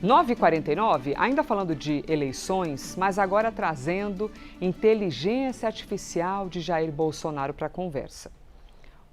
9h49, ainda falando de eleições, mas agora trazendo inteligência artificial de Jair Bolsonaro para a conversa.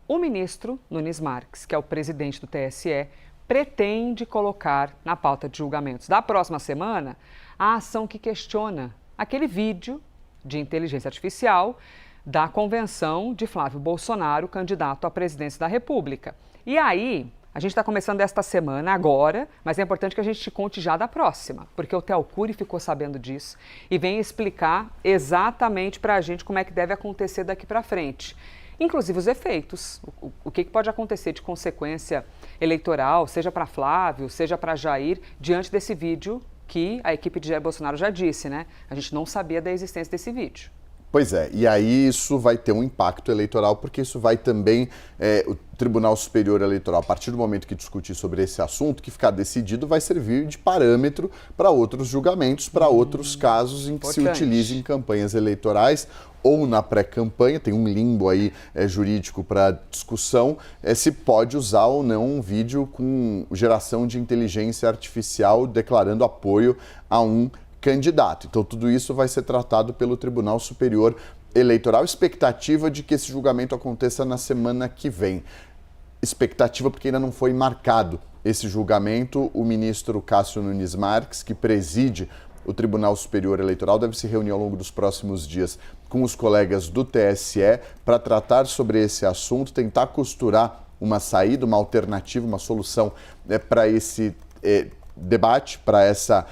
O ministro Nunes Marques, que é o presidente do TSE, pretende colocar na pauta de julgamentos da próxima semana a ação que questiona aquele vídeo de inteligência artificial da convenção de Flávio Bolsonaro, candidato à presidência da República. E aí, a gente está começando esta semana agora, mas é importante que a gente te conte já da próxima, porque o Theo Cury ficou sabendo disso e vem explicar exatamente para a gente como é que deve acontecer daqui para frente. Inclusive os efeitos, o que pode acontecer de consequência eleitoral, seja para Flávio, seja para Jair, diante desse vídeo que a equipe de Jair Bolsonaro já disse, né? A gente não sabia da existência desse vídeo. Pois é, e aí isso vai ter um impacto eleitoral, porque isso vai também, o Tribunal Superior Eleitoral, a partir do momento que discutir sobre esse assunto, que ficar decidido, vai servir de parâmetro para outros julgamentos, para outros casos em que se utilize em campanhas eleitorais ou na pré-campanha, tem um limbo aí jurídico para discussão, se pode usar ou não um vídeo com geração de inteligência artificial declarando apoio a um candidato. Então, tudo isso vai ser tratado pelo Tribunal Superior Eleitoral. Expectativa de que esse julgamento aconteça na semana que vem. Expectativa porque ainda não foi marcado esse julgamento. O ministro Cássio Nunes Marques, que preside o Tribunal Superior Eleitoral, deve se reunir ao longo dos próximos dias com os colegas do TSE para tratar sobre esse assunto, tentar costurar uma saída, uma alternativa, uma solução para esse debate, para essa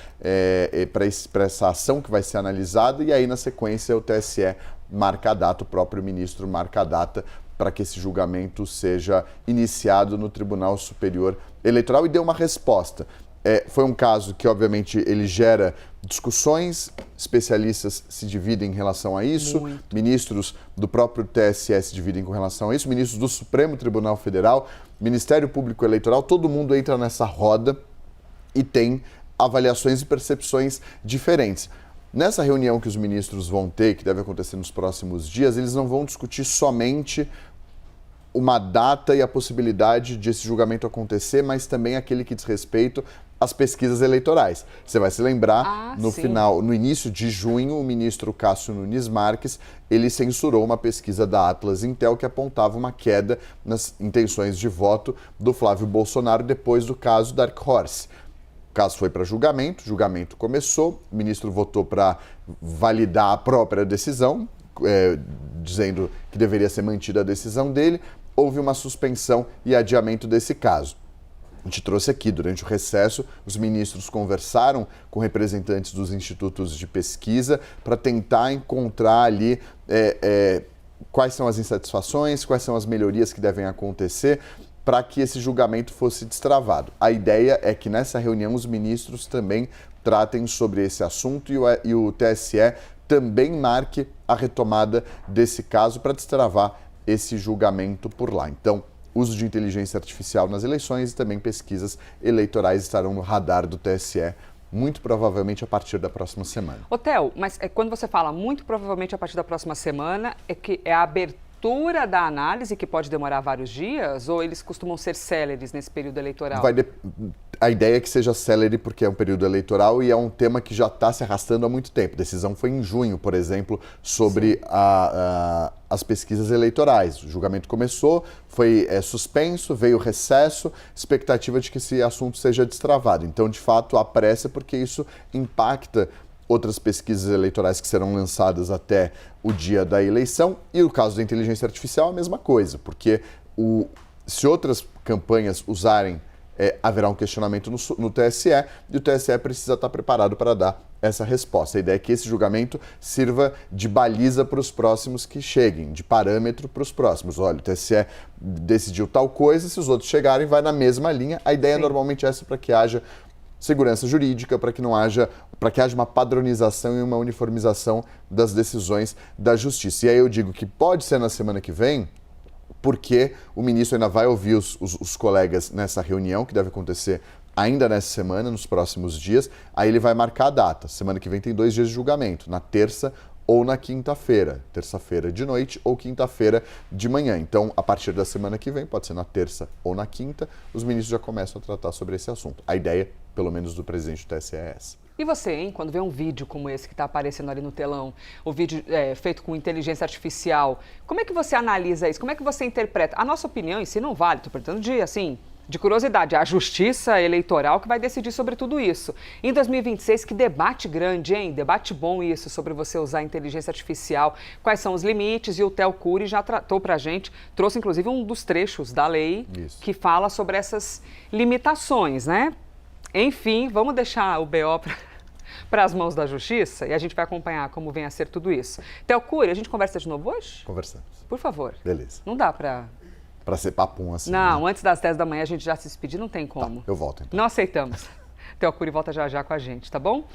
ação que vai ser analisada, e aí na sequência o TSE marca a data, o próprio ministro marca a data para que esse julgamento seja iniciado no Tribunal Superior Eleitoral e dê uma resposta. Foi um caso que, obviamente, ele gera discussões, especialistas se dividem em relação a isso, ministros do próprio TSE se dividem com relação a isso, ministros do Supremo Tribunal Federal, Ministério Público Eleitoral, todo mundo entra nessa roda e tem avaliações e percepções diferentes. Nessa reunião que os ministros vão ter, que deve acontecer nos próximos dias, eles não vão discutir somente uma data e a possibilidade de esse julgamento acontecer, mas também aquele que diz respeito às pesquisas eleitorais. Você vai se lembrar, no início de junho, o ministro Cássio Nunes Marques, ele censurou uma pesquisa da Atlas Intel que apontava uma queda nas intenções de voto do Flávio Bolsonaro depois do caso Dark Horse. O caso foi para julgamento começou, o ministro votou para validar a própria decisão, dizendo que deveria ser mantida a decisão dele, houve uma suspensão e adiamento desse caso. A gente trouxe aqui, durante o recesso, os ministros conversaram com representantes dos institutos de pesquisa para tentar encontrar ali quais são as insatisfações, quais são as melhorias que devem acontecer para que esse julgamento fosse destravado. A ideia é que nessa reunião os ministros também tratem sobre esse assunto e o TSE também marque a retomada desse caso para destravar esse julgamento por lá. Então, uso de inteligência artificial nas eleições e também pesquisas eleitorais estarão no radar do TSE, muito provavelmente a partir da próxima semana. Ô, Theo, mas quando você fala muito provavelmente a partir da próxima semana, é que é a abertura da análise que pode demorar vários dias, ou eles costumam ser céleres nesse período eleitoral? A ideia é que seja célere porque é um período eleitoral e é um tema que já está se arrastando há muito tempo. A decisão foi em junho, por exemplo, sobre as pesquisas eleitorais. O julgamento começou, foi suspenso, veio recesso, expectativa de que esse assunto seja destravado. Então, de fato, há pressa porque isso impacta outras pesquisas eleitorais que serão lançadas até o dia da eleição. E o caso da inteligência artificial é a mesma coisa, porque se outras campanhas usarem, haverá um questionamento no TSE e o TSE precisa estar preparado para dar essa resposta. A ideia é que esse julgamento sirva de baliza para os próximos que cheguem, de parâmetro para os próximos. Olha, o TSE decidiu tal coisa, se os outros chegarem, vai na mesma linha. A ideia normalmente é essa, para que haja segurança jurídica, para que haja uma padronização e uma uniformização das decisões da Justiça. E aí eu digo que pode ser na semana que vem, porque o ministro ainda vai ouvir os colegas nessa reunião, que deve acontecer ainda nessa semana, nos próximos dias. Aí ele vai marcar a data. Semana que vem tem 2 dias de julgamento, na terça ou na quinta-feira, terça-feira de noite ou quinta-feira de manhã. Então, a partir da semana que vem, pode ser na terça ou na quinta, os ministros já começam a tratar sobre esse assunto. A ideia, pelo menos do presidente do TSE, é essa. E você, hein, quando vê um vídeo como esse que está aparecendo ali no telão, o vídeo feito com inteligência artificial, como é que você analisa isso? Como é que você interpreta? A nossa opinião em si não vale, estou perguntando de curiosidade, a justiça eleitoral que vai decidir sobre tudo isso. Em 2026, que debate grande, hein? Debate bom isso, sobre você usar a inteligência artificial, quais são os limites, e o Theo Cury já tratou pra gente, trouxe inclusive um dos trechos da lei que fala sobre essas limitações, né? Enfim, vamos deixar o BO para as mãos da justiça e a gente vai acompanhar como vem a ser tudo isso. Theo Cury, a gente conversa de novo hoje? Conversamos. Por favor. Beleza. Não dá para ser papum assim. Não, né? antes das 10 da manhã a gente já se despedir, não tem como. Tá, eu volto então. Não aceitamos. Theo Cury volta já já com a gente, tá bom?